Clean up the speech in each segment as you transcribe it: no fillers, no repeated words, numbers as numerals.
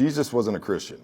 Jesus wasn't a Christian.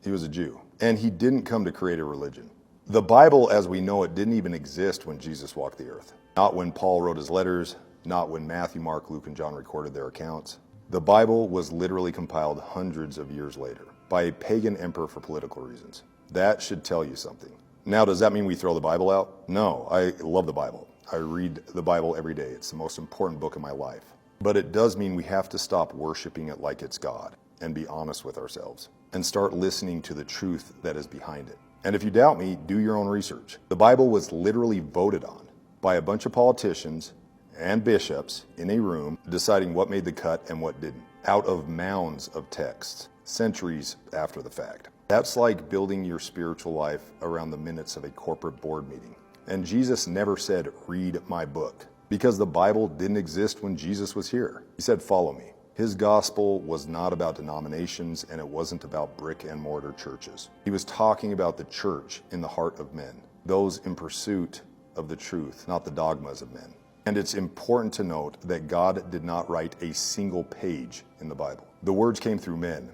He was a Jew. And he didn't come to create a religion. The Bible, as we know it, didn't even exist when Jesus walked the earth. Not when Paul wrote his letters, not when Matthew, Mark, Luke, and John recorded their accounts. The Bible was literally compiled hundreds of years later by a pagan emperor for political reasons. That should tell you something. Now, does that mean we throw the Bible out? No, I love the Bible. I read the Bible every day. It's the most important book in my life. But it does mean we have to stop worshiping it like it's God and be honest with ourselves and start listening to the truth that is behind it. And if you doubt me, do your own research. The Bible was literally voted on by a bunch of politicians and bishops in a room deciding what made the cut and what didn't, out of mounds of texts, centuries after the fact. That's like building your spiritual life around the minutes of a corporate board meeting. And Jesus never said, read my book, because the Bible didn't exist when Jesus was here. He said, follow me. His gospel was not about denominations, and it wasn't about brick and mortar churches. He was talking about the church in the heart of men, those in pursuit of the truth, not the dogmas of men. And it's important to note that God did not write a single page in the Bible. The words came through men,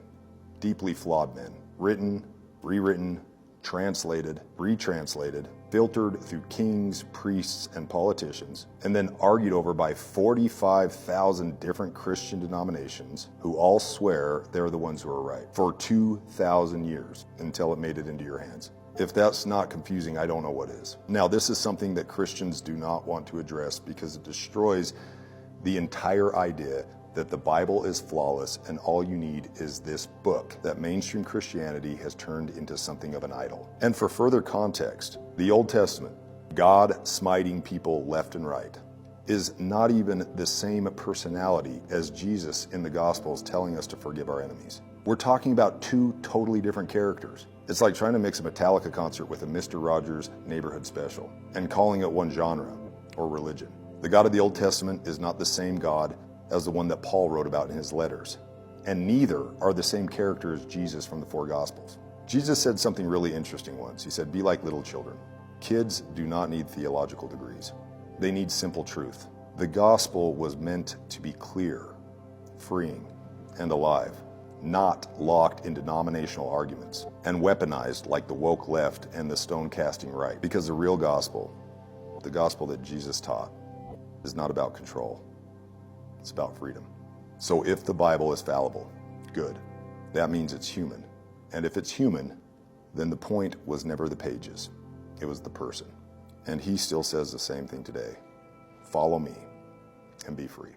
deeply flawed men, written, rewritten, translated, retranslated, filtered through kings, priests, and politicians, and then argued over by 45,000 different Christian denominations who all swear they're the ones who are right for 2,000 years until it made it into your hands. If that's not confusing, I don't know what is. Now, this is something that Christians do not want to address because it destroys the entire idea that the Bible is flawless and all you need is this book that mainstream Christianity has turned into something of an idol. And for further context, the Old Testament, God smiting people left and right, is not even the same personality as Jesus in the Gospels telling us to forgive our enemies. We're talking about two totally different characters. It's like trying to mix a Metallica concert with a Mr. Rogers Neighborhood Special and calling it one genre or religion. The God of the Old Testament is not the same God as the one that Paul wrote about in his letters, and neither are the same character as Jesus from the four Gospels. Jesus said something really interesting once. He said, be like little children. Kids do not need theological degrees. They need simple truth. The gospel was meant to be clear, freeing, and alive, not locked in denominational arguments and weaponized like the woke left and the stone-casting right. Because the real gospel, the gospel that Jesus taught, is not about control. It's about freedom. So if the Bible is fallible, good. That means it's human. And if it's human, then the point was never the pages. It was the person. And he still says the same thing today. Follow me and be free.